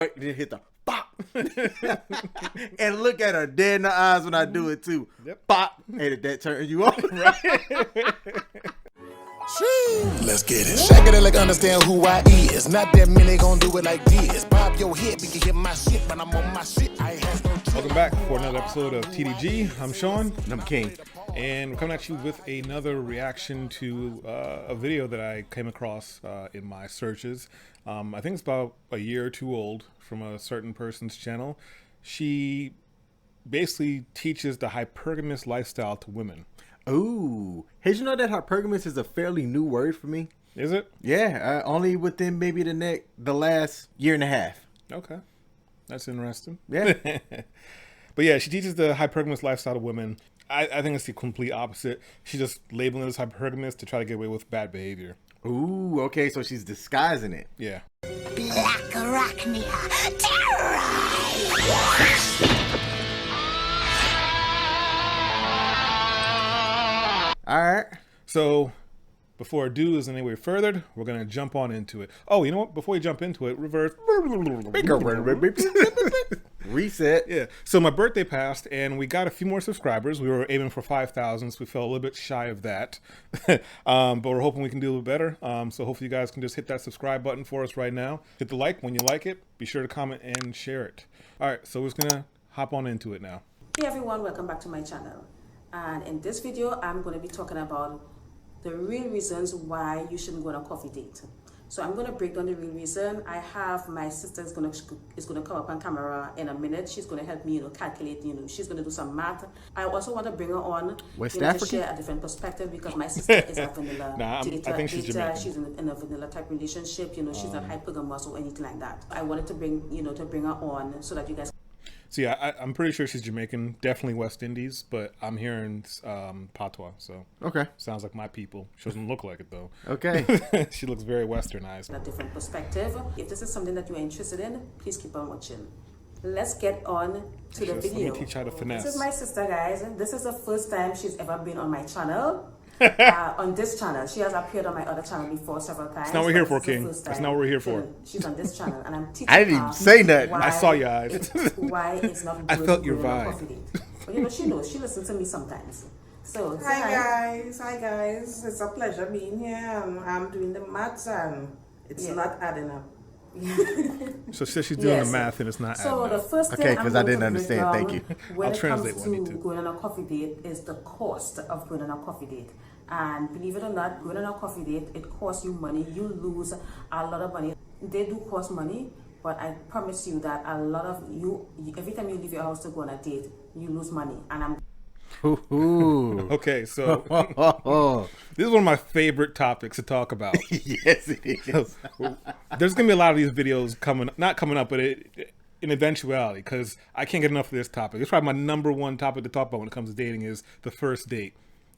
then hit the pop. And look at her dead in the eyes when I do it too. Yep. Pop. Hey, did that turn you on? Let's get it. Shake it like understand who I is. Not that many gon' do it like this. Bob your head, we can hit my shit, but I'm on my shit. I ain't has no trouble. Welcome back for another episode of TDG. I'm Sean. And I'm King. And we're coming at you with another reaction to a video that I came across in my searches. I think it's about a year or two old, from a certain person's channel. She basically teaches the hypergamous lifestyle to women. Ooh. Hey, you know that hypergamous is a fairly new word for me? Is it? Yeah, only within maybe the last year and a half. Okay. That's interesting. Yeah. But yeah, she teaches the hypergamous lifestyle to women. I think it's the complete opposite. She's just labeling it as hypergamous to try to get away with bad behavior. Ooh, okay, so she's disguising it. Yeah. Black Arachnia, terrorize! All right. So, before ado is any way further, we're going to jump on into it. Oh, you know what? Before we jump into it, reverse. Reset. Yeah. So my birthday passed, and we got a few more subscribers. We were aiming for 5,000, so we fell a little bit shy of that. But we're hoping we can do a little better. So hopefully you guys can just hit that subscribe button for us right now. Hit the like when you like it. Be sure to comment and share it. All right, so we're just going to hop on into it now. Hey everyone, welcome back to my channel. And in this video, I'm going to be talking about the real reasons why you shouldn't go on a coffee date. So I'm going to break down the real reason. I have my sister is going to come up on camera in a minute. She's going to help me, calculate, she's going to do some math. I also want to bring her on to share a different perspective, because my sister is a vanilla dater. I think she's Jamaican. She's in a vanilla type relationship. She's not hypergamous or anything like that. I wanted to bring her on so that you guys. So yeah, I'm pretty sure she's Jamaican, definitely West Indies, but I'm hearing patois, so Okay. sounds like my people. She doesn't look like it though. Okay. She looks very westernized. A different perspective. If this is something that you're interested in, please keep on watching. Let's get on to the video. Let me teach you how to finesse. This is my sister, guys. This is the first time she's ever been on my channel. On this channel. She has appeared on my other channel before several times. That's not what we're here for, King. That's not what we're here for. She's on this channel, and I'm teaching I didn't even say nothing. why I saw your eyes. Why it's not good I felt to your go on a vibe. coffee date. But she knows. She listens to me sometimes. So Hi guys, it's a pleasure being here. I'm doing the maths and it's not adding up. So she says she's doing the math and it's not So adding the up. first thing Okay, I'm 'cause I going didn't to understand. break Thank down you. when I'll it translate comes when I need to to. going on a coffee date is the cost of going on a coffee date. And believe it or not, going on a coffee date, it costs you money. You lose a lot of money. They do cost money, but I promise you that a lot of you, every time you leave your house to go on a date, you lose money. And I'm Ooh. Okay, so Oh. this is one of my favorite topics to talk about. Yes, it is. There's gonna be a lot of these videos not coming up, but in eventuality, because I can't get enough of this topic. It's probably my number one topic to talk about when it comes to dating is the first date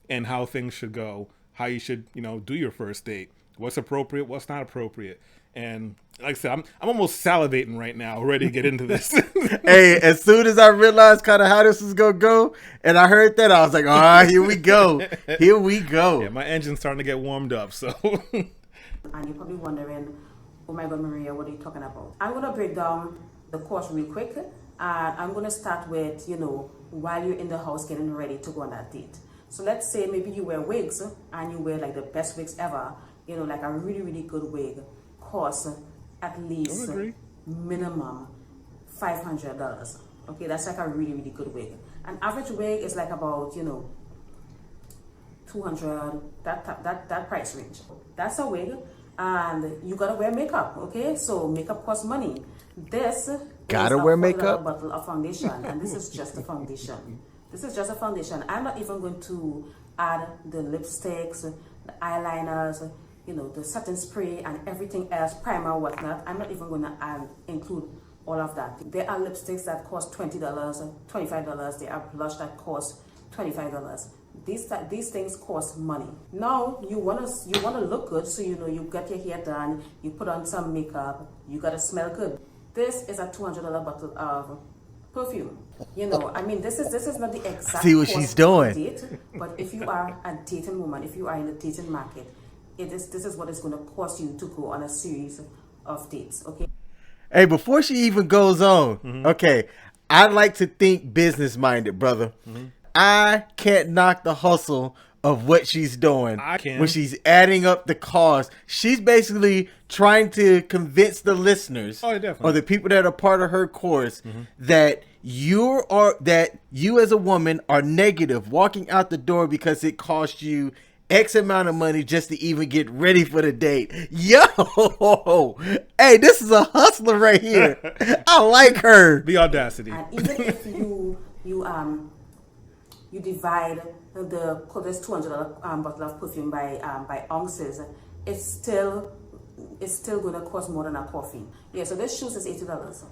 and how things should go, how you should, do your first date, what's appropriate, what's not appropriate. And like I said, I'm almost salivating right now, ready to get into this. Hey, as soon as I realized kind of how this was going to go, and I heard that, I was like, all right, here we go. Here we go. Yeah, my engine's starting to get warmed up, so. And you're probably wondering, oh my God, Maria, what are you talking about? I'm going to break down the course real quick. I'm going to start with, while you're in the house getting ready to go on that date. So let's say maybe you wear wigs and you wear like the best wigs ever, like a really, really good wig costs at least minimum $500. Okay, that's like a really, really good wig. An average wig is like about, $200, that price range. That's a wig, and you gotta wear makeup, okay? So makeup costs money. This Gotta is wear a makeup? bottle of foundation, and this is just a foundation. This is just a foundation. I'm not even going to add the lipsticks, the eyeliners, the setting spray and everything else, primer, whatnot. I'm not even going to include all of that. There are lipsticks that cost $20, $25. There are blush that cost $25. These things cost money. Now you wanna look good, so you get your hair done, you put on some makeup, you gotta smell good. This is a $200 bottle of perfume. This is not the exact See what cost she's of doing. a date, but if you are a dating woman, if you are in the dating market, this is what it's going to cost you to go on a series of dates. Okay. Hey, before she even goes on, okay, I like to think business minded, brother. I can't knock the hustle of what she's doing. I can. When she's adding up the cost. She's basically trying to convince the listeners definitely. or the people that are part of her course that you as a woman are negative walking out the door because it costs you X amount of money just to even get ready for the date. Yo, hey, this is a hustler right here. I like her. The audacity. And even if you divide this $200 bottle of perfume by ounces, it's still going to cost more than a coffee. Yeah, so this shoes is $80.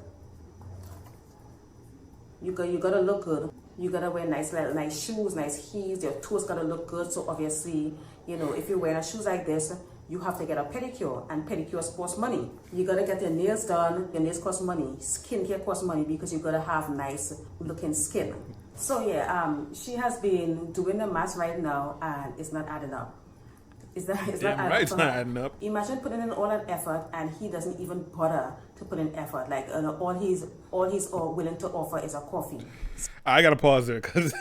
You gotta look good. You gotta wear nice shoes, nice heels. Your toes gotta look good. So obviously, if you're wearing shoes like this, you have to get a pedicure, and pedicures cost money. You gotta get your nails done. Your nails cost money. Skincare costs money because you gotta have nice looking skin. So yeah, she has been doing the math right now, and it's not adding up. It's not adding up. Imagine putting in all that effort, and he doesn't even bother to put in effort. Like all he's willing to offer is a coffee. I gotta pause there because,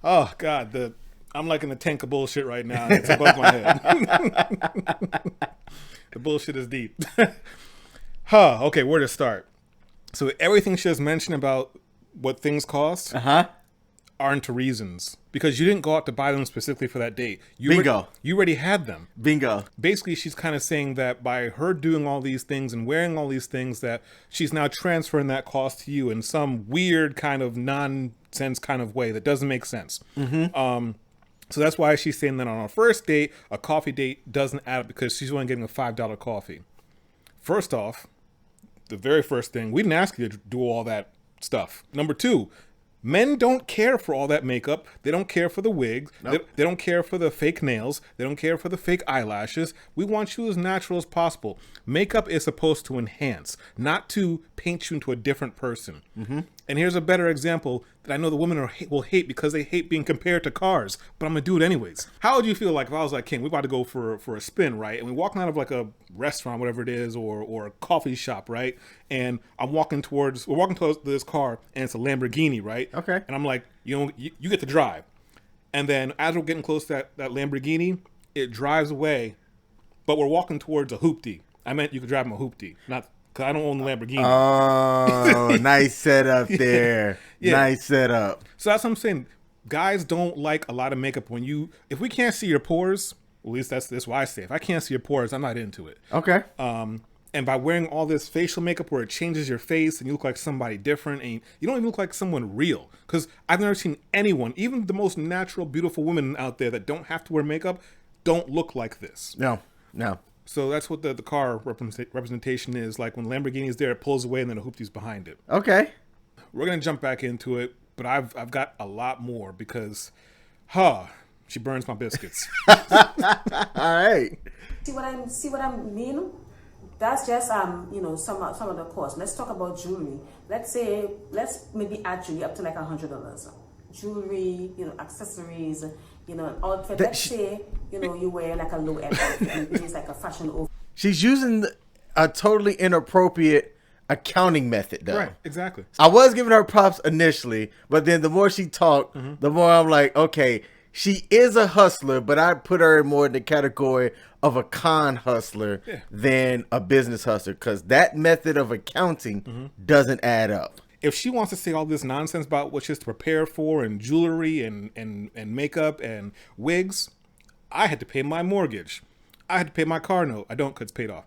oh God, I'm like in the tank of bullshit right now. It's above my head. The bullshit is deep. Okay, where to start? So everything she just mentioned about what things cost aren't reasons, because you didn't go out to buy them specifically for that date. Bingo. You already had them. Bingo. Basically, she's kind of saying that by her doing all these things and wearing all these things, that she's now transferring that cost to you in some weird kind of nonsense kind of way that doesn't make sense. So that's why she's saying that on our first date, a coffee date doesn't add up because she's only getting a $5 coffee. First off, the very first thing, we didn't ask you to do all that stuff. Number two, men don't care for all that makeup. They don't care for the wigs. Nope. They don't care for the fake nails. They don't care for the fake eyelashes. We want you as natural as possible. Makeup is supposed to enhance, not to paint you into a different person. And here's a better example that I know the women will hate because they hate being compared to cars, but I'm gonna do it anyways. How would you feel like if I was like, King, we're about to go for a spin, right? And we're walking out of like a restaurant, whatever it is, or a coffee shop, right? And we're walking towards this car, and it's a Lamborghini, right? Okay. And I'm like, you get to drive. And then as we're getting close to that Lamborghini, it drives away, but we're walking towards a hoopty. I meant you could drive my hoopty, not because I don't own the Lamborghini. Oh, nice setup there. Yeah. Nice setup. So that's what I'm saying. Guys don't like a lot of makeup if we can't see your pores, at least that's why I say, if I can't see your pores, I'm not into it. Okay. And by wearing all this facial makeup where it changes your face and you look like somebody different and you don't even look like someone real. Because I've never seen anyone, even the most natural, beautiful women out there that don't have to wear makeup, don't look like this. No. So that's what the car representation is. Like when Lamborghini's there, it pulls away and then a hoopty's behind it. Okay. We're going to jump back into it, but I've got a lot more because, she burns my biscuits. All right. See what I mean? That's just some of the costs. Let's talk about jewelry. Let's maybe add jewelry up to like $100. Jewelry, accessories, an outfit. Let's say you wear like a low end outfit and it's like a fashion over. She's using a totally inappropriate accounting method, though. Right, exactly. I was giving her props initially, but then the more she talked, the more I'm like, okay, she is a hustler, but I put her more in the category of a con hustler than a business hustler, because that method of accounting doesn't add up. If she wants to say all this nonsense about what she has to prepare for and jewelry and makeup and wigs, I had to pay my mortgage. I had to pay my car note. I don't because it's paid off.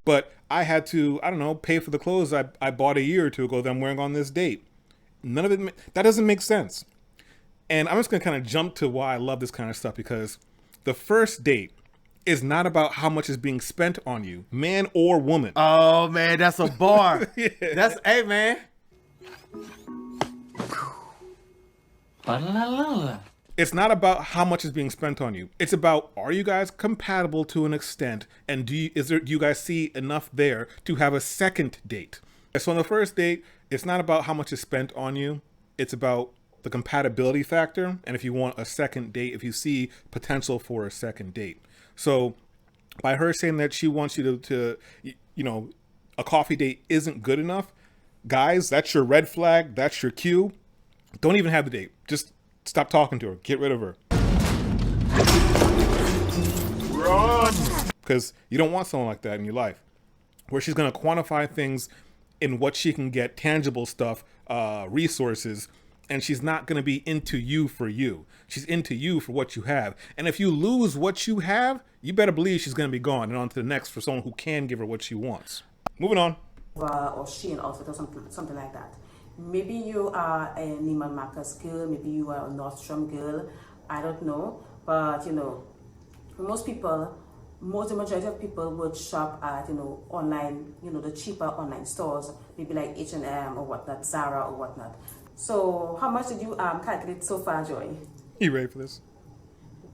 But I had to, pay for the clothes I bought a year or two ago that I'm wearing on this date. None of it, that doesn't make sense. And I'm just going to kind of jump to why I love this kind of stuff, because the first date is not about how much is being spent on you, man or woman. Oh, man, that's a bar. Hey, man. It's not about how much is being spent on you. It's about, are you guys compatible to an extent? And do you guys see enough there to have a second date? So on the first date, it's not about how much is spent on you. It's about the compatibility factor. And if you want a second date, if you see potential for a second date. So by her saying that she wants you to a coffee date isn't good enough, guys, that's your red flag. That's your cue. Don't even have the date. Just stop talking to her. Get rid of her. Run! Because you don't want someone like that in your life, where she's going to quantify things in what she can get, tangible stuff, resources, and she's not going to be into you for you. She's into you for what you have. And if you lose what you have, you better believe she's going to be gone and on to the next for someone who can give her what she wants. Moving on. Or Shein outfit or something like that. Maybe you are a Neiman Marcus girl, maybe you are a Nordstrom girl, I don't know. But, the majority of people would shop at, online, the cheaper online stores, maybe like H&M or whatnot, Zara or whatnot. So how much did you calculate so far, Joy? You ready for this?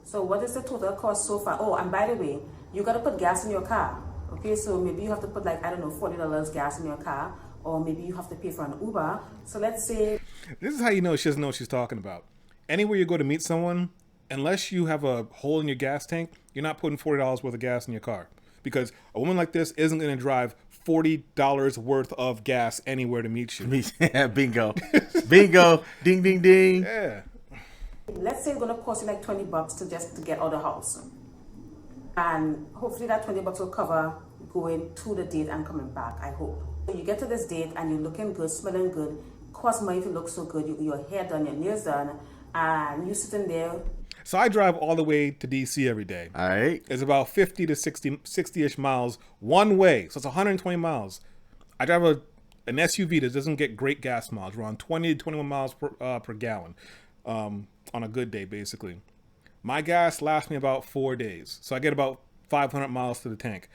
So what is the total cost so far? Oh, and by the way, you got to put gas in your car. Okay, so maybe you have to put $40 gas in your car, or maybe you have to pay for an Uber. So let's say... This is how you know she doesn't know what she's talking about. Anywhere you go to meet someone, unless you have a hole in your gas tank, you're not putting $40 worth of gas in your car. Because a woman like this isn't going to drive $40 worth of gas anywhere to meet you. Bingo. Bingo. Ding, ding, ding. Yeah. Let's say it's going to cost you like $20 to get out of the house. And hopefully that $20 will cover going to the date and coming back, I hope. You get to this date and you're looking good, smelling good, cost money to look so good, your hair done, your nails done, and you're sitting there. So I drive all the way to DC every day. All right. It's about 50 to 60-ish miles one way. So it's 120 miles. I drive an SUV that doesn't get great gas mileage, around 20 to 21 miles per gallon on a good day, basically. My gas lasts me about 4 days. So I get about 500 miles to the tank.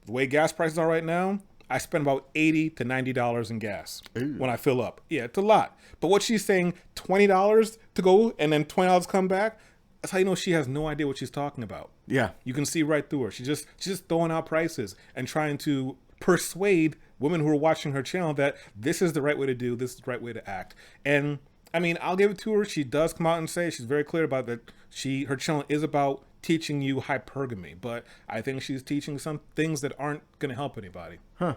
The way gas prices are right now, I spend about $80 to $90 in gas when I fill up. Yeah, it's a lot. But what she's saying, $20 to go and then $20 come back, that's how you know she has no idea what she's talking about. Yeah. You can see right through her. She's just throwing out prices and trying to persuade women who are watching her channel that this is the right way to do, this is the right way to act. And I mean, I'll give it to her. She does come out and say, she's very clear about that. Her channel is about teaching you hypergamy, but I think she's teaching some things that aren't going to help anybody. Huh.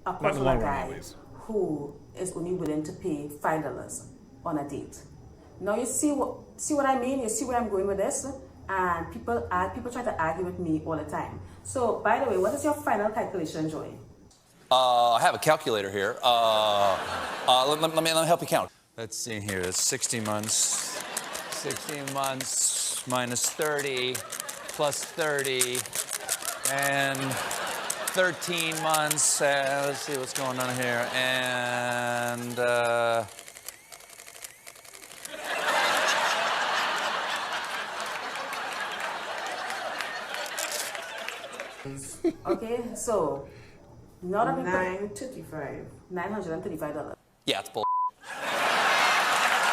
A popular guy who is only willing to pay $5 on a date. Now you see what I mean? You see where I'm going with this? And people try to argue with me all the time. So, by the way, what is your final calculation, Joy? I have a calculator here. Let me help you count. Let's see here. That's 60 months. 60 months minus 30 plus 30 and 13 months. Let's see what's going on here. And okay, so not a $935. yeah, it's bull.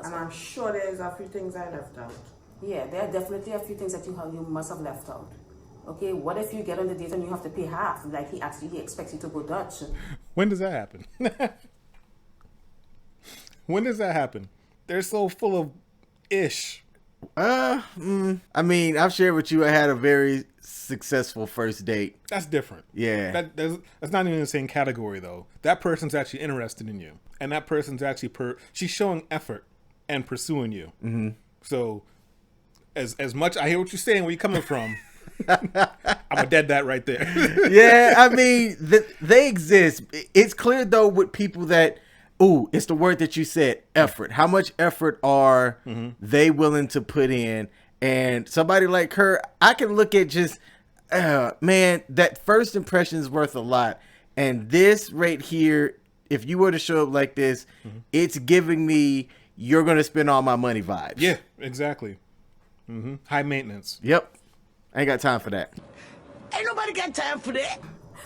And I'm sure there's a few things I left out. Yeah, there are definitely a few things that you must have left out. Okay, what if you get on the date and you have to pay half? Like he expects you to go Dutch. When does that happen? When does that happen? They're so full of ish. I mean, I've shared with you I had a very successful first date. That's different. Yeah. That's not even in the same category, though. That person's actually interested in you. And that person's actually she's showing effort and pursuing you. Mm-hmm. So, as much, I hear what you're saying, where you're coming from. I'm gonna dead that right there. Yeah, I mean, they exist. It's clear, though, with people that, it's the word that you said, effort. How much effort are they willing to put in? And somebody like her, I can look at just, man, that first impression is worth a lot. And this right here, if you were to show up like this, it's giving me, you're going to spend all my money vibes. Yeah, exactly. High maintenance. Yep. I ain't got time for that. Ain't nobody got time for that.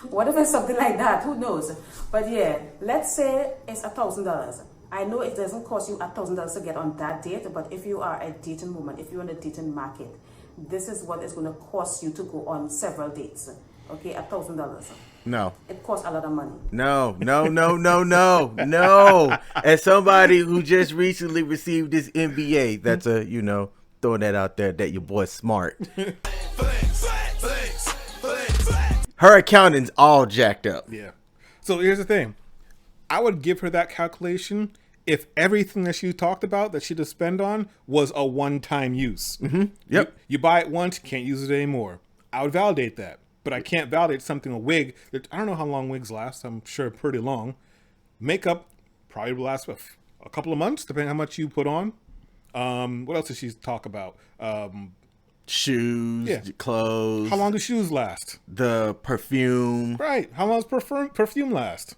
What if it's something like that? Who knows? But yeah, let's say it's $1,000. I know it doesn't cost you $1,000 to get on that date, but if you are a dating woman, if you're in the dating market, this is what it's going to cost you to go on several dates. Okay, $1,000. No. It costs a lot of money. No. As somebody who just recently received this MBA, that's throwing that out there that your boy's smart. Flex. her accountant's all jacked up. Yeah. So here's the thing. I would give her that calculation if everything that she talked about that she'd have spent on was a one-time use. Mm-hmm. Yep. You buy it once, you can't use it anymore. I would validate that. But I can't validate something, a wig. I don't know how long wigs last. I'm sure pretty long. Makeup probably will last a couple of months, depending on how much you put on. What else did she talk about? Shoes, clothes. How long do shoes last? The perfume. Right. How long does perfume last?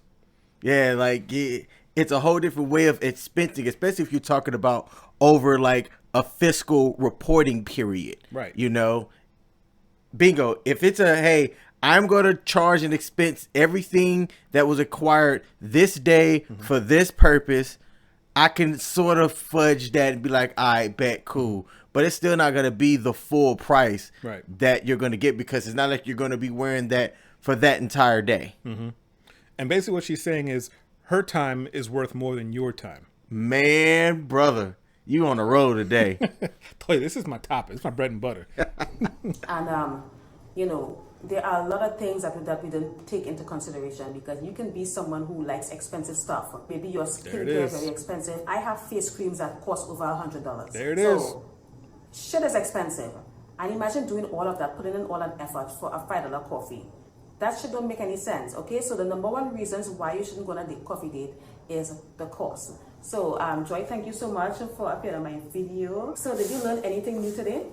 Yeah, like it's a whole different way of expensing, especially if you're talking about over like a fiscal reporting period. Right. You know, bingo. If it's hey, I'm going to charge and expense everything that was acquired this day for this purpose, I can sort of fudge that and be like, all right, bet, cool. But it's still not going to be the full price that you're going to get, because it's not like you're going to be wearing that for that entire day. Mm-hmm. And basically what she's saying is her time is worth more than your time. Man, brother, you on the road today. Boy, this is my topic. It's my bread and butter. And, you know, there are a lot of things that we don't take into consideration, because you can be someone who likes expensive stuff. Maybe your skincare is very expensive. I have face creams that cost over $100. There it is. Shit is expensive. And imagine doing all of that, putting in all that effort for a $5 coffee. That shit don't make any sense, okay? So the number one reasons why you shouldn't go on a coffee date is the cost. So, Joy, thank you so much for appearing on my video. So, did you learn anything new today?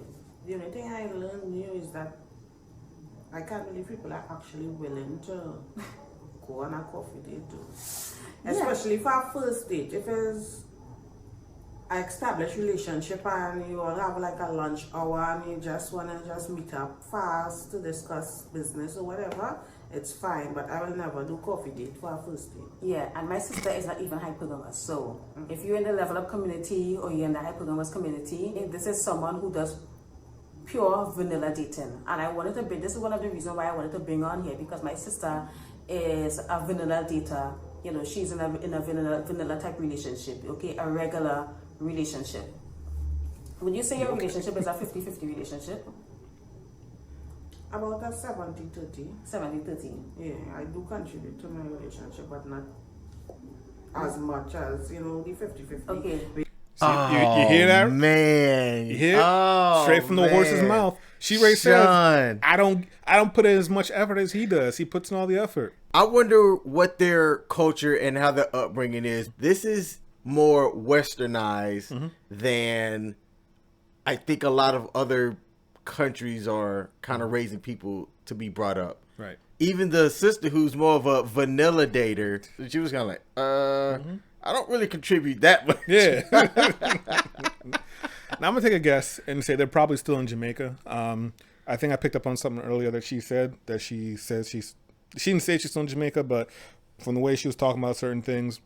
The only thing I learned new is that I can't believe people are actually willing to go on a coffee date too. Especially for a first date. If it's an established relationship and you all have like a lunch hour and you just want to just meet up fast to discuss business or whatever, it's fine. But I will never do coffee date for a first date. Yeah, and my sister is not even hypergamous. So if you're in the level up community or you're in the hypergamous community, this is someone who does pure vanilla dating. And I wanted to bring, this is one of the reasons why I wanted to bring on here, because my sister is a vanilla dater. You know, she's in a vanilla type relationship, okay, a regular relationship. Would you say your relationship is a 50-50 relationship? About a 70-30. 70-30. Yeah, I do contribute to my relationship, but not as much as, you know, the 50-50. Okay. See, you hear that? Man. You hear it? Straight from the horse's mouth. She already says, I don't put in as much effort as he does. He puts in all the effort. I wonder what their culture and how their upbringing is. This is more westernized than I think a lot of other countries are kind of raising people to be brought up. Right. Even the sister who's more of a vanilla dater, she was kind of like, I don't really contribute that much. Yeah. Now I'm gonna take a guess and say they're probably still in Jamaica. I think I picked up on something earlier that she said that she says she didn't say she's still in Jamaica, but from the way she was talking about certain things,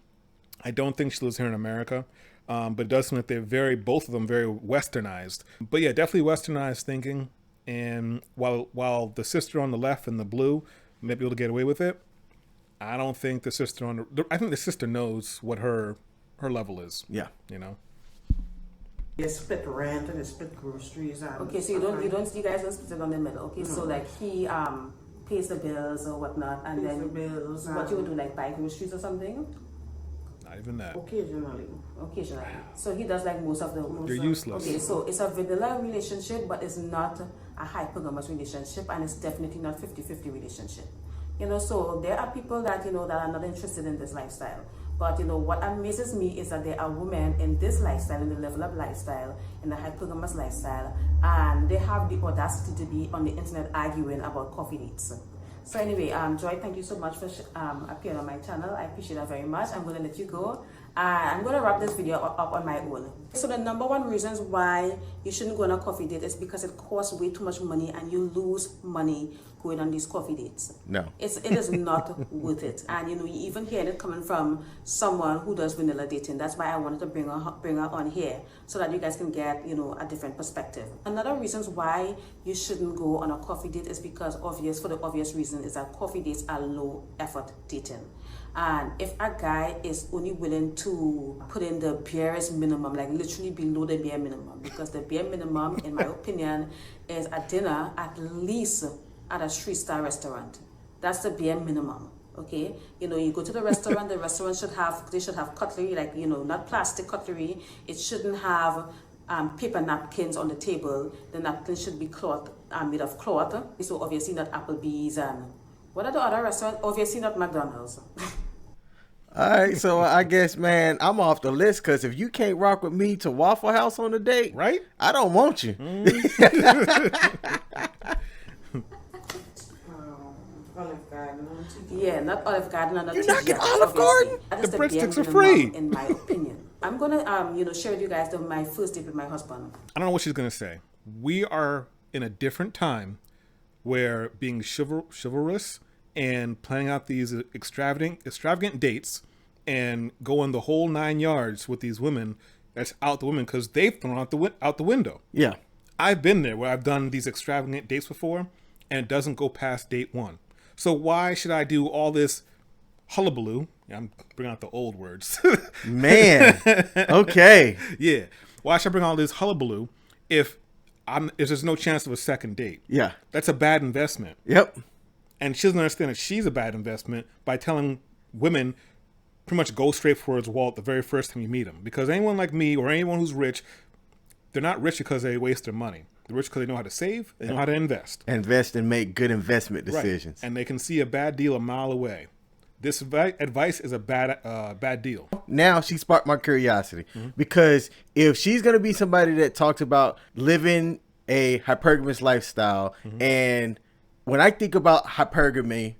I don't think she lives here in America. But it does seem like they're both of them very westernized. But yeah, definitely westernized thinking. And while the sister on the left in the blue may be able to get away with it, I don't think the sister I think the sister knows what her level is. Yeah. You know. They split rent and they split groceries. And okay, so you guys don't split it on the middle. Okay, so like he pays the bills or whatnot, and then what you would do, like buy groceries or something? Not even that. Occasionally. So he does like most of the. You're useless. Okay, so it's a vanilla relationship, but it's not a hypergamous relationship, and it's definitely not 50-50 relationship. You know, so there are people that, you know, that are not interested in this lifestyle. But, you know, what amazes me is that there are women in this lifestyle, in the level up lifestyle, in the hypergamous lifestyle, and they have the audacity to be on the internet arguing about coffee dates. So anyway, Joy, thank you so much for appearing on my channel. I appreciate that very much. I'm going to let you go. I'm going to wrap this video up on my own. So the number one reasons why you shouldn't go on a coffee date is because it costs way too much money and you lose money going on these coffee dates. No. It is not worth it. And, you know, you even hear it coming from someone who does vanilla dating. That's why I wanted to bring her on here, so that you guys can get, you know, a different perspective. Another reasons why you shouldn't go on a coffee date is because for the obvious reason is that coffee dates are low effort dating. And if a guy is only willing to put in the barest minimum, like literally below the bare minimum, because the bare minimum, in my opinion, is a dinner at least at a 3-star restaurant. That's the bare minimum. Okay, you know, you go to the restaurant. The restaurant should have cutlery, like, you know, not plastic cutlery. It shouldn't have paper napkins on the table. The napkins should be cloth, made of cloth. So obviously not Applebee's, and what are the other restaurants? Obviously not McDonald's. All right, so I guess, man, I'm off the list because if you can't rock with me to Waffle House on a date, right? I don't want you. Olive Garden. Yeah, not Olive Garden. Or not You're not TGI, getting Olive obviously. Garden? That is The bare breadsticks are minimum, free. in my opinion. I'm gonna you know, share with you guys my first date with my husband. I don't know what she's gonna say. We are in a different time where being chivalrous and planning out these extravagant dates and going the whole 9 yards with these women, that's out the women because they've thrown out the window. Yeah. I've been there where I've done these extravagant dates before, and it doesn't go past date 1. So why should I do all this hullabaloo? I'm bringing out the old words. Man. Okay. Yeah. Why should I bring all this hullabaloo if there's no chance of a second date? Yeah. That's a bad investment. Yep. And she doesn't understand that she's a bad investment by telling women pretty much go straight for his wallet the very first time you meet him. Because anyone like me or anyone who's rich, they're not rich because they waste their money. They're rich because they know how to save, they know how to invest. Invest and make good investment decisions. Right. And they can see a bad deal a mile away. This advice is a bad deal. Now she sparked my curiosity because if she's going to be somebody that talks about living a hypergamous lifestyle, and when I think about hypergamy,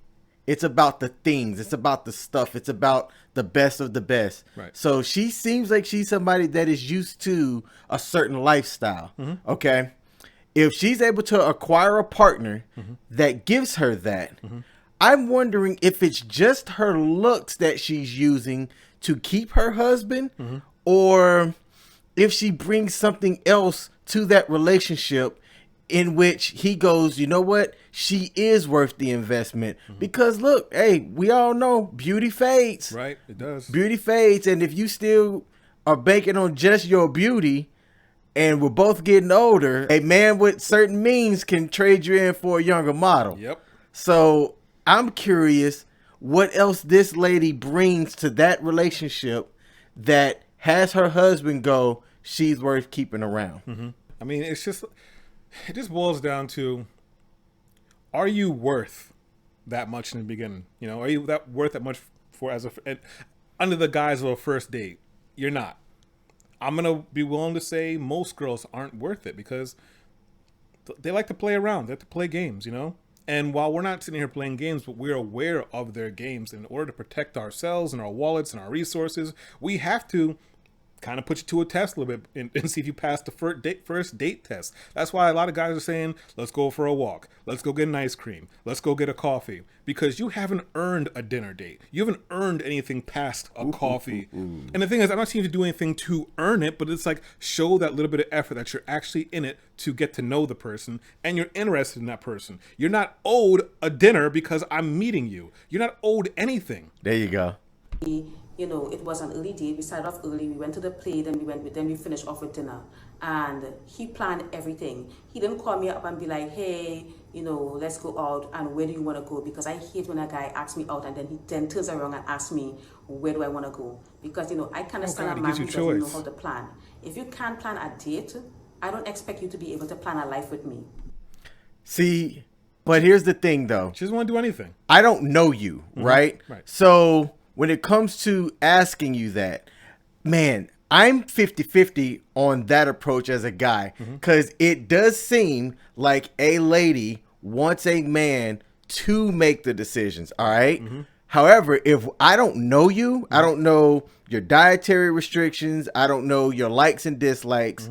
it's about the things, it's about the stuff, it's about the best of the best. Right. So she seems like she's somebody that is used to a certain lifestyle. Okay. If she's able to acquire a partner that gives her that, I'm wondering if it's just her looks that she's using to keep her husband, or if she brings something else to that relationship in which he goes, you know what, she is worth the investment. Because look, hey, we all know beauty fades. Right, it does. Beauty fades, and if you still are banking on just your beauty, and we're both getting older, a man with certain means can trade you in for a younger model. Yep. So I'm curious what else this lady brings to that relationship that has her husband go, she's worth keeping around. I mean, it just boils down to, are you worth that much in the beginning? You know, are you worth that much for under the guise of a first date? You're not. I'm going to be willing to say most girls aren't worth it because they like to play around. They like to play games, you know? And while we're not sitting here playing games, but we're aware of their games, in order to protect ourselves and our wallets and our resources, we have to kind of put you to a test a little bit and see if you pass the first date test. That's why a lot of guys are saying, let's go for a walk. Let's go get an ice cream. Let's go get a coffee. Because you haven't earned a dinner date. You haven't earned anything past a coffee. And the thing is, I'm not saying you to do anything to earn it, but it's like, show that little bit of effort that you're actually in it to get to know the person and you're interested in that person. You're not owed a dinner because I'm meeting you. You're not owed anything. There you go. You know, it was an early date. We started off early. We went to the play, then we finished off with dinner. And he planned everything. He didn't call me up and be like, hey, you know, let's go out, and where do you want to go? Because I hate when a guy asks me out and then he turns around and asks me, where do I want to go? Because, you know, I can't stand a man who doesn't know how to plan. If you can't plan a date, I don't expect you to be able to plan a life with me. See, but here's the thing, though. She doesn't want to do anything. I don't know you, right? Right. So when it comes to asking you that, man, I'm 50-50 on that approach as a guy, because it does seem like a lady wants a man to make the decisions, all right? However, if I don't know you, I don't know your dietary restrictions, I don't know your likes and dislikes,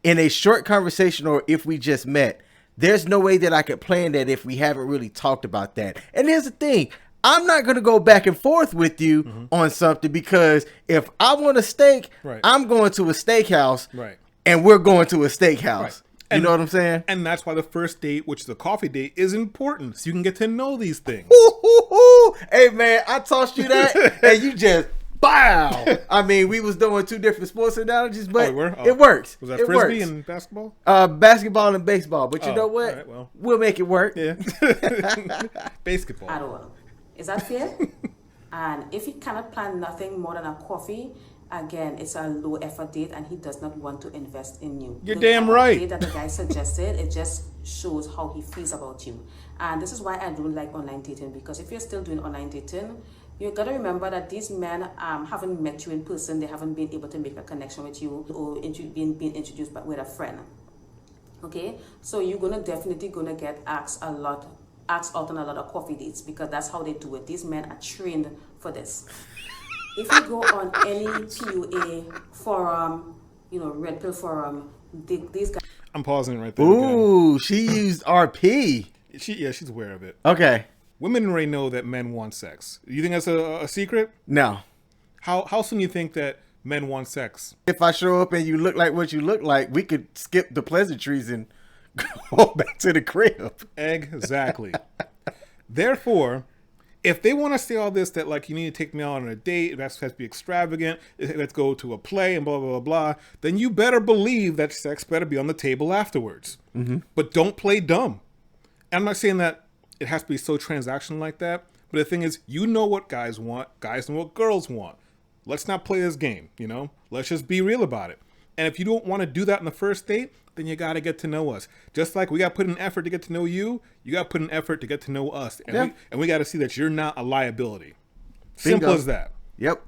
in a short conversation or if we just met, there's no way that I could plan that if we haven't really talked about that. And here's the thing. I'm not going to go back and forth with you on something, because if I want a steak, I'm going to a steakhouse, and we're going to a steakhouse. You know what I'm saying? And that's why the first date, which is the coffee date, is important, so you can get to know these things. Hey, man, I tossed you that, and you just Bow. I mean, we was doing two different sports analogies, but Oh. it works. Was that it frisbee works. and basketball? Basketball and baseball. But you Oh, know what? all right, well. We'll make it work. Yeah. Basketball. At all. Is that fair? And if he cannot plan nothing more than a coffee, again, it's a low effort date and he does not want to invest in you. You're The damn type of right. date that the guy suggested, it just shows how he feels about you. And this is why I don't like online dating, because if you're still doing online dating, you got to remember that these men haven't met you in person. They haven't been able to make a connection with you or being introduced with a friend. Okay, so you're definitely gonna get asked out on a lot of coffee dates, because that's how they do it. These men are trained for this. If you go on any PUA forum, Red Pill forum, these guys. I'm pausing right there. Ooh, she used RP. She's aware of it. Okay. Women already know that men want sex. You think that's a secret? No. How soon you think that men want sex? If I show up and you look like what you look like, we could skip the pleasantries and go back to the crib. Exactly. Therefore, if they want to say all this, that like you need to take me out on a date, that has to be extravagant, let's go to a play and blah, blah, blah, blah, then you better believe that sex better be on the table afterwards. Mm-hmm. But don't play dumb. And I'm not saying that it has to be so transactional like that, but the thing is, you know what guys want, guys know what girls want. Let's not play this game, Let's just be real about it. And if you don't want to do that on the first date, then you got to get to know us. Just like we got to put an effort to get to know you, you got to put an effort to get to know us. And we got to see that you're not a liability. Simple as that. Yep.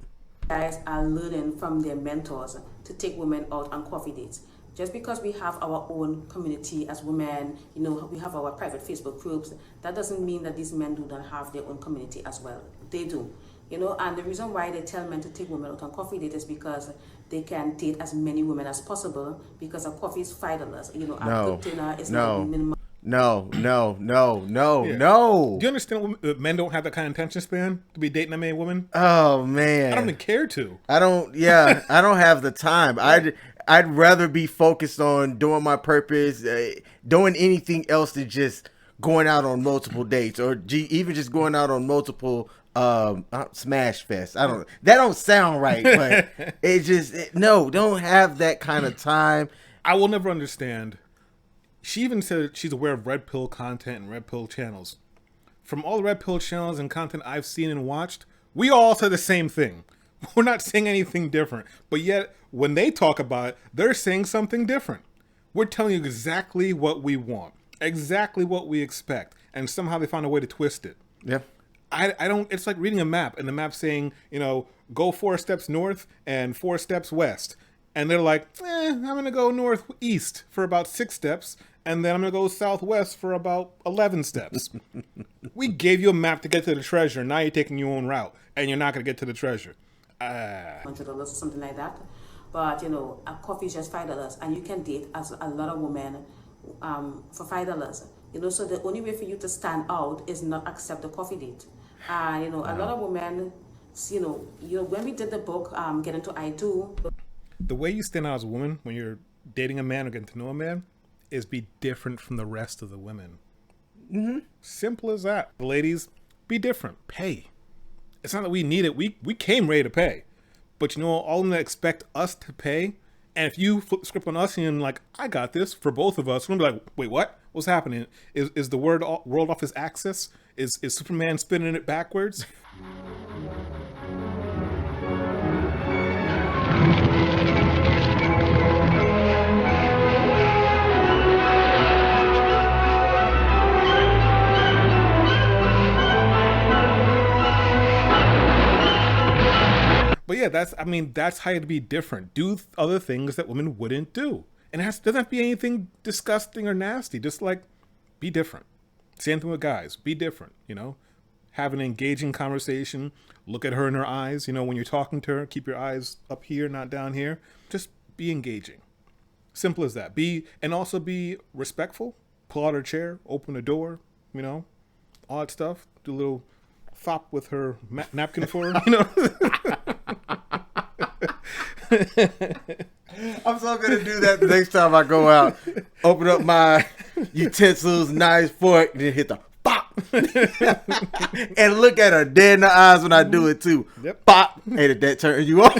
Guys are learning from their mentors to take women out on coffee dates. Just because we have our own community as women, we have our private Facebook groups, that doesn't mean that these men do not have their own community as well. They do. And the reason why they tell men to take women out on coffee date is because they can date as many women as possible, because a coffee is $5. A good dinner is like minimum. No. Yeah. Do you understand that men don't have that kind of attention span to be dating a man woman? Oh man. I don't even care to. I don't have the time. I'd rather be focused on doing my purpose, doing anything else than just going out on multiple dates, or even just going out on multiple smash fest. That don't sound right, but don't have that kind of time. I will never understand. She even said she's aware of Red Pill content and Red Pill channels. From all the Red Pill channels and content I've seen and watched, we all say the same thing. We're not saying anything different, but yet when they talk about it, they're saying something different. We're telling you exactly what we want, exactly what we expect, and somehow they find a way to twist it. Yeah. I don't, it's like reading a map, and the map saying, go 4 steps north and 4 steps west. And they're like, I'm going to go northeast for about 6 steps, and then I'm going to go southwest for about 11 steps. We gave you a map to get to the treasure. Now you're taking your own route, and you're not going to get to the treasure. $100 or something like that. But, a coffee is just $5, and you can date as a lot of women for $5. So the only way for you to stand out is not accept the coffee date. A lot of women, when we did the book, Get Into I Do. The way you stand out as a woman when you're dating a man or getting to know a man is be different from the rest of the women. Mm-hmm. Simple as that. Ladies, be different. Pay. It's not that we need it. We came ready to pay. But all of them that expect us to pay, and if you flip the script on us and you're like, I got this for both of us, we're going to be like, wait, what? What's happening? Is the world off its axis? Is Superman spinning it backwards? But yeah, that's how to be different. Do other things that women wouldn't do. And it doesn't have to be anything disgusting or nasty. Just like, be different. Same thing with guys. Be different, Have an engaging conversation. Look at her in her eyes. When you're talking to her, keep your eyes up here, not down here. Just be engaging. Simple as that. And also be respectful. Pull out her chair, open the door, all that stuff. Do a little thop with her napkin for her, I'm so gonna do that the next time I go out. Open up my utensils, knives, fork, and then hit the Bop. And look at her dead in the eyes when I do it too. Yep. Bop. Hey, did that turn you on?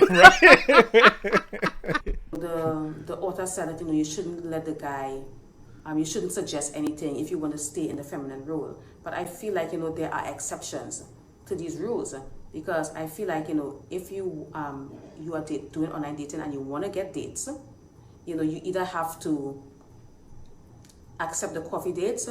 The author said that, you shouldn't let the guy, you shouldn't suggest anything if you want to stay in the feminine role. But I feel like, there are exceptions to these rules, because I feel like, if you you are doing online dating and you want to get dates, you either have to accept the coffee dates,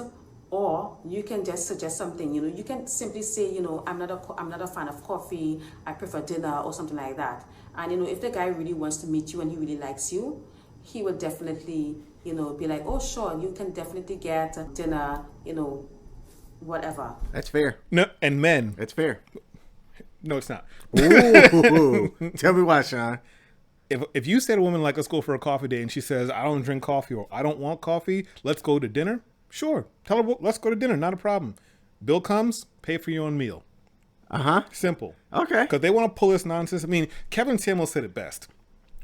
or you can just suggest something. You can simply say, I'm not a fan of coffee, I prefer dinner, or something like that. And if the guy really wants to meet you and he really likes you, he will definitely be like, oh sure, you can definitely get dinner, whatever. That's fair. No, and men. That's fair. No, it's not. Ooh. Tell me why, Sean. If you say to a woman, like, let's go for a coffee date, and she says, I don't drink coffee, or I don't want coffee, let's go to dinner. Sure. Tell her, well, let's go to dinner. Not a problem. Bill comes, pay for your own meal. Simple. Okay. Because they want to pull this nonsense. I mean, Kevin Samuel said it best.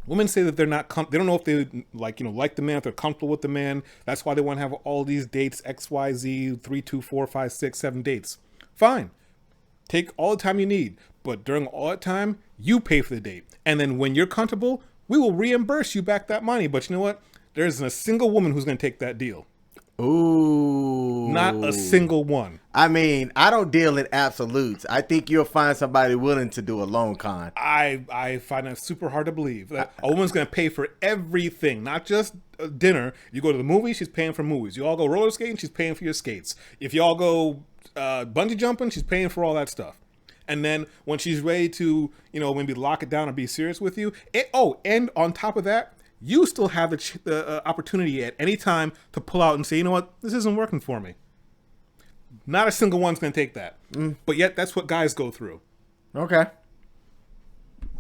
Women say that they're not, they don't know if they like the man, if they're comfortable with the man. That's why they want to have all these dates, X, Y, Z, 3, 2, 4, 5, 6, 7 dates. Fine. Take all the time you need. But during all that time, you pay for the date. And then when you're comfortable, we will reimburse you back that money. But you know what? There isn't a single woman who's going to take that deal. Ooh. Not a single one. I mean, I don't deal in absolutes. I think you'll find somebody willing to do a loan con. I find that super hard to believe. That a woman's going to pay for everything, not just dinner. You go to the movies, she's paying for movies. You all go roller skating, she's paying for your skates. If you all go bungee jumping, she's paying for all that stuff. And then when she's ready to, maybe lock it down and be serious with you. And on top of that, you still have the opportunity at any time to pull out and say, you know what, this isn't working for me. Not a single one's going to take that. But yet that's what guys go through. Okay.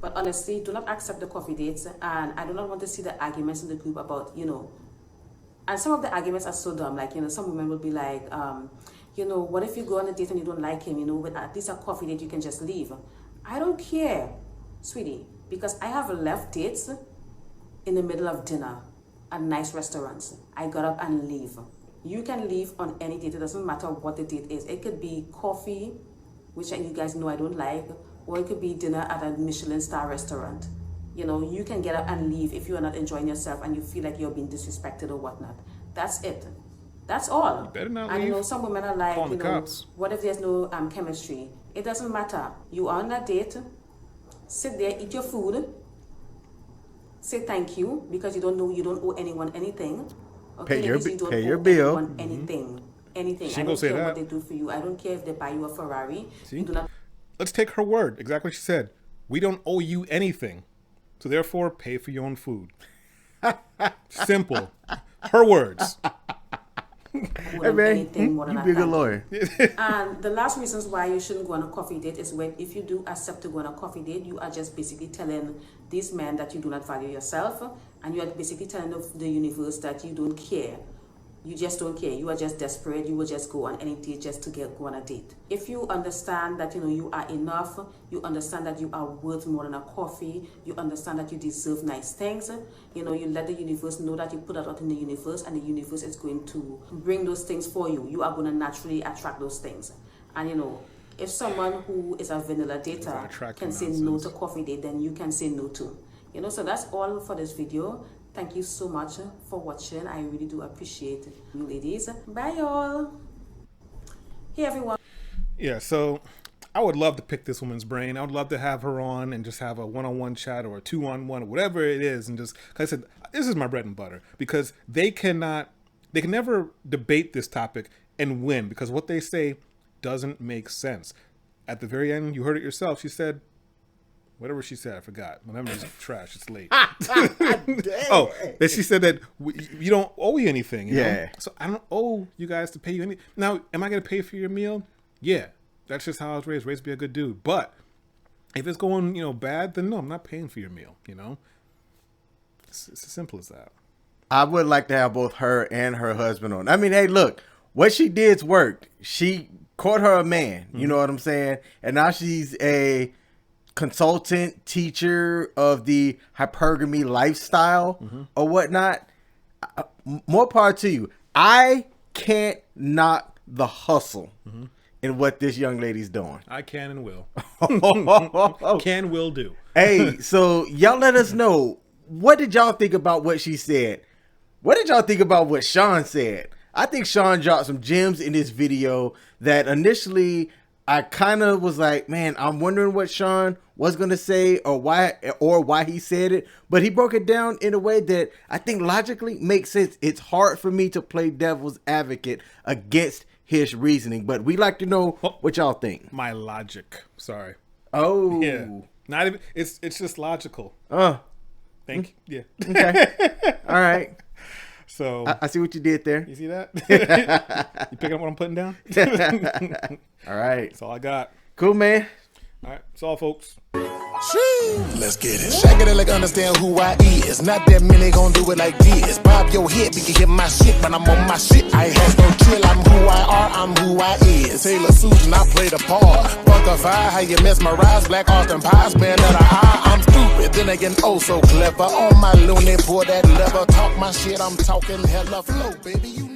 But honestly, do not accept the coffee dates. And I do not want to see the arguments in the group about, and some of the arguments are so dumb. Like, some women will be like, what if you go on a date and you don't like him, with at least a coffee date, you can just leave. I don't care, sweetie, because I have left dates in the middle of dinner at nice restaurants. I got up and leave. You can leave on any date. It doesn't matter what the date is. It could be coffee, which you guys know I don't like, or it could be dinner at a Michelin star restaurant. You can get up and leave if you are not enjoying yourself and you feel like you're being disrespected or whatnot. That's it. That's all. You better not and leave. Some women are like, Call the cops. what if there's no chemistry? It doesn't matter. You are on that date. Sit there, eat your food. Say thank you because you don't owe anyone anything. Okay, Pay your bill. Anything. She I gonna don't say care that. what they do for you. I don't care if they buy you a Ferrari. See? You do not. Let's take her word. Exactly what she said. We don't owe you anything. So therefore, pay for your own food. Simple. Her words. Hey man, you be a good lawyer. And the last reasons why you shouldn't go on a coffee date is when if you do accept to go on a coffee date, you are just basically telling these men that you do not value yourself, and you are basically telling the universe that you don't care. You just don't care. You are just desperate. You will just go on any date just to go on a date. If you understand that you are enough, you understand that you are worth more than a coffee, you understand that you deserve nice things, you let the universe know that you put that out in the universe, and the universe is going to bring those things for you. You are going to naturally attract those things. And if someone who is a vanilla dater can say no to coffee date, then you can say no to. So that's all for this video. Thank you so much for watching. I really do appreciate you ladies. Bye y'all. Hey everyone. Yeah, so I would love to pick this woman's brain. I would love to have her on and just have a one-on-one chat or a two-on-one or whatever it is. And just, like I said, this is my bread and butter because they can never debate this topic and win because what they say doesn't make sense. At the very end, you heard it yourself. She said, whatever she said, I forgot. My memory's trash. It's late. Oh, that she said that you don't owe you anything. You know? So I don't owe you guys to pay you anything. Now, am I going to pay for your meal? Yeah. That's just how I was raised. Raised to be a good dude. But if it's going, bad, then no, I'm not paying for your meal. It's as simple as that. I would like to have both her and her husband on. I mean, hey, look, what she did's worked. She caught her a man. You know what I'm saying? And now she's a consultant, teacher of the hypergamy lifestyle or whatnot. More power to you. I can't knock the hustle in what this young lady's doing. I can and will. Can, will, do. Hey, so y'all let us know, what did y'all think about what she said? What did y'all think about what Sean said? I think Sean dropped some gems in this video that initially I kind of was like, man, I'm wondering what Sean was going to say or why he said it. But he broke it down in a way that I think logically makes sense. It's hard for me to play devil's advocate against his reasoning, but we like to know what y'all think. My logic. Sorry. Oh. Yeah. Not even, it's just logical. Thank you. Yeah. Okay. All right. So I see what you did there. you see that? You picking up what I'm putting down? All right. That's all I got. Cool, man. All right. That's all, folks. Let's get it. Shake it like understand who I is. Not that many gon' do it like this. Bob your head, we can hear my shit, but I'm on my shit. I ain't has no chill. I'm who I are, I'm who I is. Taylor Susan, I play the part. Buckify, how you mesmerize. Black Austin Pies, man of the eye. I'm stupid, then again, oh so clever. On my loony, pour that lever. Talk my shit, I'm talking hella flow, baby. You